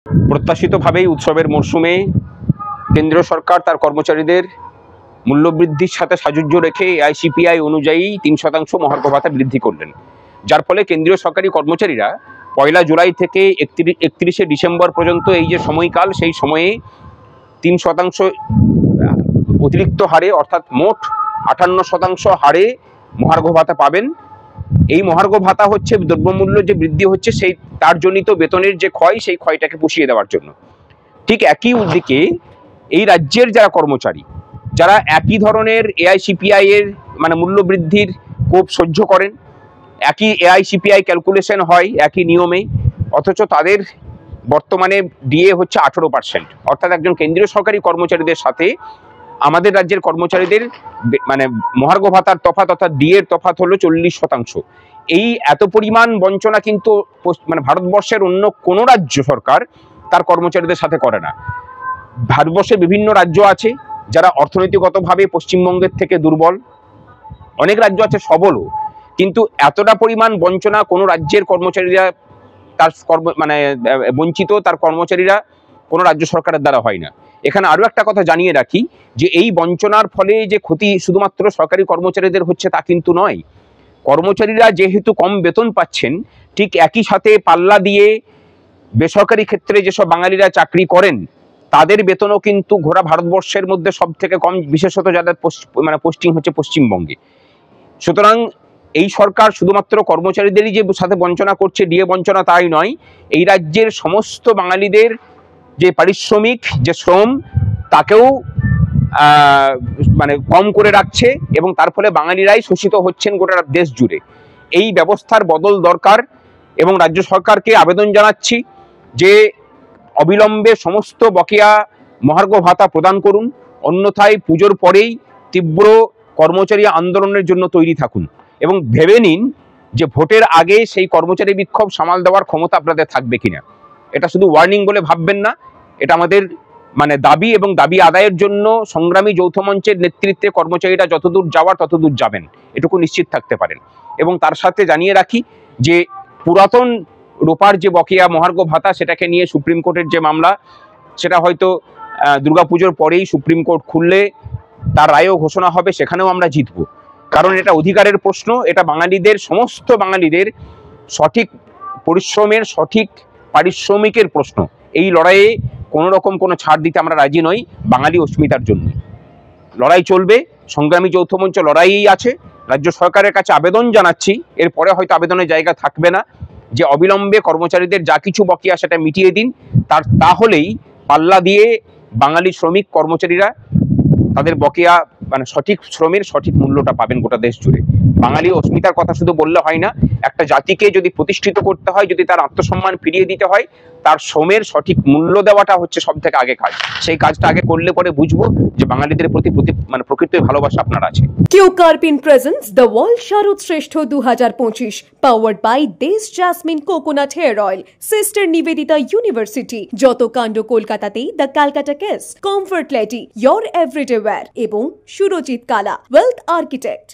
প্রত্যাশিতভাবেই উৎসবের মরশুমে কেন্দ্রীয় সরকার তার কর্মচারীদের মূল্যবৃদ্ধির সাথে সাযুজ্য রেখে এআইসিপিআই অনুযায়ী 3% মহার্ঘ ভাতা বৃদ্ধি করলেন, যার ফলে কেন্দ্রীয় সরকারি কর্মচারীরা 1 জুলাই থেকে 31শে ডিসেম্বর পর্যন্ত এই যে সময়কাল, সেই সময়ে 3% অতিরিক্ত হারে অর্থাৎ মোট 58% হারে মহার্ঘ ভাতা পাবেন। এই মহার্ঘ ভাতা হচ্ছে দ্রব্যমূল্য যে বৃদ্ধি হচ্ছে সেই তার জনিত বেতনের যে ক্ষয়, সেই ক্ষয়টাকে পুষিয়ে দেওয়ার জন্য। ঠিক একই দিকে এই রাজ্যের যারা কর্মচারী, যারা একই ধরনের এআইসিপিআই এর মানে মূল্য বৃদ্ধির কোপ সহ্য করেন, একই এআইসিপিআই ক্যালকুলেশন হয় একই নিয়মে, অথচ তাদের বর্তমানে ডিএ হচ্ছে 18%। অর্থাৎ একজন কেন্দ্রীয় সরকারি কর্মচারীদের সাথে আমাদের রাজ্যের কর্মচারীদের মানে মহার্ঘ ভাতার তফাৎ অর্থাৎ ডিএর তফাৎ হলো 40%। এই এত পরিমাণ বঞ্চনা কিন্তু মানে ভারতবর্ষের অন্য কোনো রাজ্য সরকার তার কর্মচারীদের সাথে করে না। ভারতবর্ষের বিভিন্ন রাজ্য আছে যারা অর্থনৈতিকগতভাবে পশ্চিমবঙ্গের থেকে দুর্বল, অনেক রাজ্য আছে সবলও, কিন্তু এতটা পরিমাণ বঞ্চনা কোনো রাজ্যের কর্মচারীরা তার বঞ্চিত তার কর্মচারীরা কোনো রাজ্য সরকারের দ্বারা হয় না। এখানে আরো একটা কথা জানিয়ে রাখি যে এই বঞ্চনার ফলে যে ক্ষতি শুধুমাত্র সরকারি কর্মচারীদের হচ্ছে তা কিন্তু নয়। কর্মচারীরা যেহেতু কম বেতন পাচ্ছেন, ঠিক একই সাথে পাল্লা দিয়ে বেসরকারি ক্ষেত্রে যেসব বাঙালিরা চাকরি করেন তাদের বেতনও কিন্তু গোটা ভারতবর্ষের মধ্যে সব থেকে কম, বিশেষত যাদের পোস্টিং হচ্ছে পশ্চিমবঙ্গে। সুতরাং এই সরকার শুধুমাত্র কর্মচারীদেরই যে সাথে বঞ্চনা করছে, ডিএ বঞ্চনা তাই নয়, এই রাজ্যের সমস্ত বাঙালিদের যে পারিশ্রমিক যে শ্রম তাকেও কম করে রাখছে এবং তার ফলে বাঙালিরাই শোষিত হচ্ছেন গোটা দেশ জুড়ে। এই ব্যবস্থার বদল দরকার এবং রাজ্য সরকারকে আবেদন জানাচ্ছি যে অবিলম্বে সমস্ত বকেয়া মহার্ঘ ভাতা প্রদান করুন, অন্যথায় পুজোর পরেই তীব্র কর্মচারী আন্দোলনের জন্য তৈরি থাকুন এবং ভেবে নিন যে ভোটের আগে সেই কর্মচারী বিক্ষোভ সামাল দেওয়ার ক্ষমতা আপনাদের থাকবে কিনা। এটা শুধু ওয়ার্নিং বলে ভাববেন না, এটা আমাদের দাবি এবং দাবি আদায়ের জন্য সংগ্রামী যৌথ মঞ্চের নেতৃত্বে কর্মচারীরা যতদূর যাওয়ার ততদূর যাবেন, এটুকু নিশ্চিত থাকতে পারেন। এবং তার সাথে জানিয়ে রাখি যে পুরাতন রোপার যে বকেয়া মহার্ঘ ভাতা, সেটাকে নিয়ে সুপ্রিম কোর্টের যে মামলা, সেটা হয়তো দুর্গাপুজোর পরেই সুপ্রিম কোর্ট খুললে তার রায়ও ঘোষণা হবে, সেখানেও আমরা জিতব। কারণ এটা অধিকারের প্রশ্ন, এটা বাঙালিদের, সমস্ত বাঙালিদের সঠিক পরিশ্রমের, সঠিক পারিশ্রমিকের প্রশ্ন। এই লড়াইয়ে কোনো রকম কোনো ছাড় দিতে আমরা রাজি নই। বাঙালি অস্মিতার জন্য লড়াই চলবে, সংগ্রামী যৌথ মঞ্চ লড়াইই আছে। রাজ্য সরকারের কাছে আবেদন জানাচ্ছি, এরপরে হয়তো আবেদনের জায়গা থাকবে না, যে অবিলম্বে কর্মচারীদের যা কিছু বকেয়া সেটা মিটিয়ে দিন। তাহলেই পাল্লা দিয়ে বাঙালি শ্রমিক কর্মচারীরা তাদের বকেয়া সঠিক শ্রমের সঠিক মূল্যটা পাবেন গোটা দেশ জুড়ে। বাঙালি অস্মিতার কথা শুধু বললে হয় না, একটা জাতিকে যদি প্রতিষ্ঠিত করতে হয়, যদি তার আত্মসম্মান ফিরিয়ে দিতে হয়, তার শ্রমের সঠিক মূল্য দেওয়াটা হচ্ছে সব থেকে আগে কাজ। সেই কাজটা আগে করলে পরে বুঝবো যে বাঙালিদের প্রতি প্রকৃত ভালোবাসা আপনার আছে। Keo Karpin presents the world শারদ শ্রেষ্ঠ 2025 powered by Dey's jasmine coconut hair oil, sister Nivedita university, যত কাণ্ড কলকাতাতেই the Calcutta case, comfort lady, your everyday wear এবং সুরজিৎ কালা ওয়েলথ আর্কিটেক্ট।